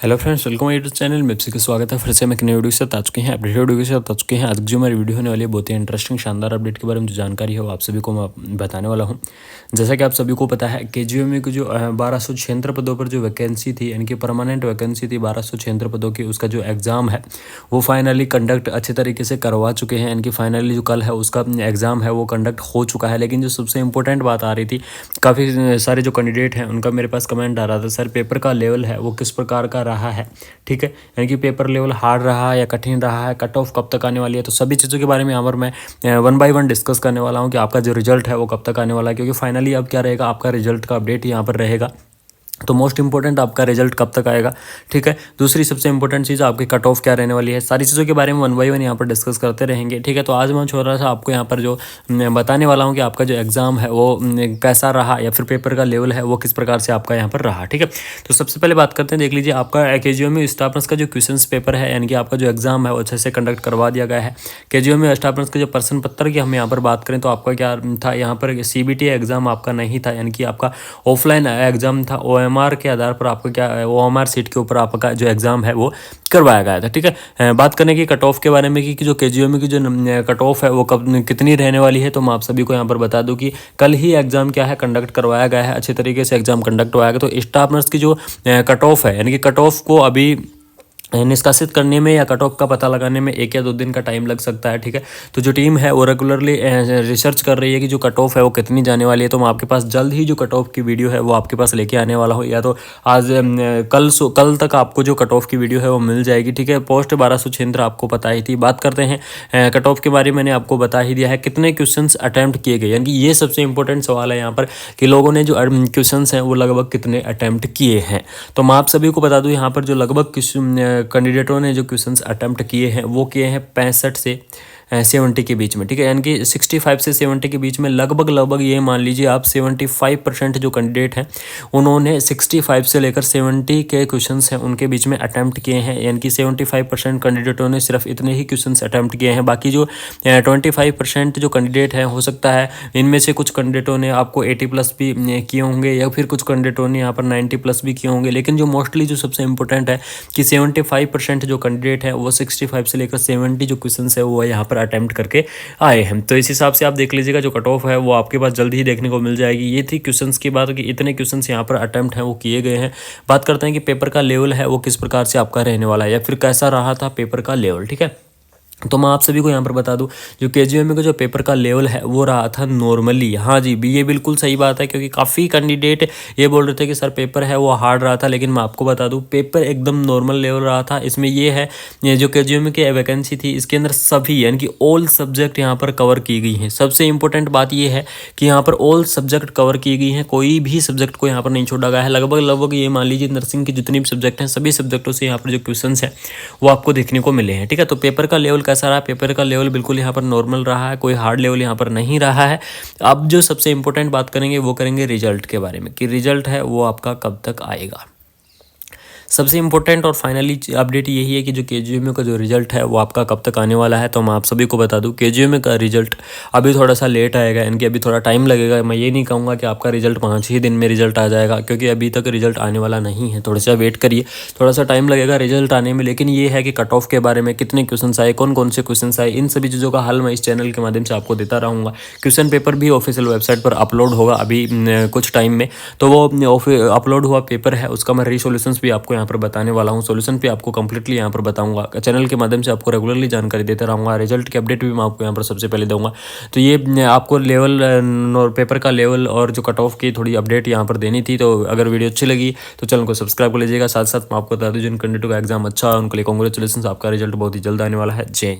Hello friends, welcome YouTube channel में आपका स्वागत है। फिर से हम एक नई वीडियो के साथ आ चुके हैं, अपडेट वीडियो के साथ आ चुके हैं। आज जो हमारी वीडियो होने वाली है बहुत ही इंटरेस्टिंग शानदार अपडेट के बारे में जो जानकारी है वो आप सभी को मैं बताने वाला हूं। जैसा कि आप सभी को पता है केजीएमयू की जो 1276 पदों पर जो वैकेंसी थी, यानी कि परमानेंट वैकेंसी थी 1276 पदों की, उसका जो एग्ज़ाम है वो फाइनली कंडक्ट अच्छे तरीके से करवा चुके हैं। यानी कि फाइनली जो कल है उसका एग्ज़ाम है वो कंडक्ट हो चुका है। लेकिन जो सबसे इंपॉर्टेंट बात आ रही थी, काफ़ी सारे जो कैंडिडेट हैं उनका मेरे पास कमेंट आ रहा था, सर पेपर का लेवल है वो किस प्रकार का रहा है। ठीक है, यानी कि पेपर लेवल हार्ड रहा है या कठिन रहा है, कट ऑफ कब तक आने वाली है, तो सभी चीज़ों के बारे में यहाँ पर मैं वन बाय वन डिस्कस करने वाला हूँ कि आपका जो रिजल्ट है वो कब तक आने वाला है। क्योंकि फाइनली अब क्या रहेगा, आपका रिजल्ट का अपडेट यहाँ पर रहेगा। तो मोस्ट इंपॉर्टेंट आपका रिजल्ट कब तक आएगा। ठीक है, दूसरी सबसे इंपॉर्टेंट चीज़ आपकी कट ऑफ क्या रहने वाली है, सारी चीज़ों के बारे में वन बाय वन यहाँ पर डिस्कस करते रहेंगे। ठीक है, तो आज मैं छोटा सा आपको यहाँ पर जो बताने वाला हूँ कि आपका जो एग्ज़ाम है वो कैसा रहा या फिर पेपर का लेवल है वो किस प्रकार से आपका यहाँ पर रहा। ठीक है, तो सबसे पहले बात करते हैं, देख लीजिए आपका केजीएमयू स्टाफ नर्स का जो क्वेश्चन पेपर है, यानी कि आपका जो एग्ज़ाम है वो अच्छे से कंडक्ट करवा दिया गया है। केजीएमयू स्टाफ नर्स के जो प्रश्न पत्र की हम यहाँ पर बात करें तो आपका क्या था, यहाँ पर सीबीटी एग्ज़ाम आपका नहीं था, यानी कि आपका ऑफलाइन एग्ज़ाम था। ओएमआर के आधार पर आपका क्या ओएमआर सीट के ऊपर आपका जो एग्ज़ाम है वो करवाया गया था। ठीक है, बात करने की कट ऑफ के बारे में कि जो केजीएमयू की जो कट ऑफ है वो कब कितनी रहने वाली है, तो मैं आप सभी को यहाँ पर बता दूं कि कल ही एग्ज़ाम क्या है कंडक्ट करवाया गया है, अच्छे तरीके से एग्ज़ाम कंडक्ट हुआ है। तो स्टाफ नर्स की जो कट ऑफ है, यानी कि कट ऑफ को अभी निष्कासित करने में या कट ऑफ का पता लगाने में 1 या 2 दिन का टाइम लग सकता है। ठीक है, तो जो टीम है वो रेगुलरली रिसर्च कर रही है कि जो कट ऑफ है वो कितनी जाने वाली है। तो मैं आपके पास जल्द ही जो कट ऑफ की वीडियो है वो आपके पास लेके आने वाला हूँ, या तो आज कल तक आपको जो कट ऑफ की वीडियो है वो मिल जाएगी। ठीक है, पोस्ट 1276 आपको पता ही थी। बात करते हैं कट ऑफ के बारे में, मैंने आपको बता ही दिया है कितने क्वेश्चन अटैम्प्ट किए गए, यानी कि ये सबसे इंपॉर्टेंट सवाल है यहाँ पर कि लोगों ने जो क्वेश्चन हैं वो लगभग कितने अटैम्प्ट किए हैं। तो मैं आप सभी को बता दूँ यहाँ पर जो लगभग कैंडिडेटों ने जो क्वेश्चंस अटेम्प्ट किए हैं वो किए हैं 65 से 70 के बीच में। ठीक है, यानी कि 65 से 70 के बीच में लगभग ये मान लीजिए आप 75% जो कैंडिडेट हैं उन्होंने 65 से लेकर 70 के क्वेश्चंस हैं उनके बीच में अटेम्प्ट किए हैं। यानी कि 75% कैंडिडेटों ने सिर्फ इतने ही क्वेश्चंस अटेम्प्ट किए हैं। बाकी जो 25% जो कैंडिडेट हैं, हो सकता है इनमें से कुछ कैंडिडेटों ने आपको 80+ भी किए होंगे या फिर कुछ कैंडिडेटों ने यहाँ पर 90+ भी किए होंगे। लेकिन जो मोस्टली जो सबसे इंपॉर्टेंट है कि 75% जो कैंडिडेट हैं वो 65 से लेकर 70 जो क्वेश्चन है वो यहाँ पर अटेम्प्ट करके आए हैं। तो इस हिसाब से आप देख लीजिएगा जो कट ऑफ है वो आपके पास जल्दी ही देखने को मिल जाएगी। ये थी क्वेश्चंस की बात कि इतने क्वेश्चंस यहाँ पर अटेम्प्ट हैं वो किए गए हैं। बात करते हैं कि पेपर का लेवल है वो किस प्रकार से आपका रहने वाला है या फिर कैसा रहा था पेपर का लेवल। ठीक है, तो मैं आप सभी को यहाँ पर बता दूं जो केजीएमयू का जो पेपर का लेवल है वो रहा था नॉर्मली। हाँ जी, ये बिल्कुल सही बात है, क्योंकि काफ़ी कैंडिडेट ये बोल रहे थे कि सर पेपर है वो हार्ड रहा था, लेकिन मैं आपको बता दूं पेपर एकदम नॉर्मल लेवल रहा था। इसमें ये जो केजीएमयू की वैकेंसी थी इसके अंदर सभी यानी कि ऑल सब्जेक्ट यहाँ पर कवर की गई हैं। सबसे इंपॉर्टेंट बात ये है कि यहाँ पर ऑल सब्जेक्ट कवर की गई हैं, कोई भी सब्जेक्ट को यहाँ पर नहीं छोड़ा गया है। लगभग ये मान लीजिए नर्सिंग की जितनी भी सब्जेक्ट हैं सभी सब्जेक्टों से यहाँ पर जो क्वेश्चन हैं वो आपको देखने को मिले हैं। ठीक है, तो पेपर का लेवल कैसा रहा, पेपर का लेवल बिल्कुल यहाँ पर नॉर्मल रहा है, कोई हार्ड लेवल यहाँ पर नहीं रहा है। अब जो सबसे इंपॉर्टेंट बात करेंगे वो करेंगे रिजल्ट के बारे में कि रिजल्ट है वो आपका कब तक आएगा। सबसे इंपॉर्टेंट और फाइनली अपडेट यही है कि जो केजीएमयू का जो रिजल्ट है वो आपका कब तक आने वाला है। तो मैं आप सभी को बता दूं केजीएमयू का रिजल्ट अभी थोड़ा सा लेट आएगा, यानी कि अभी थोड़ा टाइम लगेगा। मैं ये नहीं कहूँगा कि आपका रिजल्ट 5 ही दिन में रिजल्ट आ जाएगा, क्योंकि अभी तक रिजल्ट आने वाला नहीं है। थोड़ा सा वेट करिए, थोड़ा सा टाइम लगेगा रिजल्ट आने में। लेकिन ये है कि कट ऑफ के बारे में कितने क्वेश्चन आए, कौन से क्वेश्चन आए, इन सभी चीज़ों का हल मैं इस चैनल के माध्यम से आपको देता रहूँगा। क्वेश्चन पेपर भी ऑफिशियल वेबसाइट पर अपलोड होगा अभी कुछ टाइम में, तो वो अपलोड हुआ पेपर है उसका मैं रीसोल्यूशंस भी आपको यहाँ पर बताने वाला हूँ। सॉल्यूशन पे आपको कंप्लीटली यहाँ पर बताऊंगा, चैनल के माध्यम से आपको रेगुलरली जानकारी देते रहूँगा। रिजल्ट की अपडेट भी मैं आपको यहाँ पर सबसे पहले दूंगा। तो ये आपको लेवल पेपर का लेवल और जो कट ऑफ की थोड़ी अपडेट यहाँ पर देनी थी। तो अगर वीडियो अच्छी लगी तो चैनल को सब्सक्राइब कर लीजिएगा। साथ साथ मैं आपको बता दूँ जिन कैंडिडेट का एग्जाम अच्छा है उनके लिए कांग्रेचुलेशन, आपका रिजल्ट बहुत ही जल्द आने वाला है। जय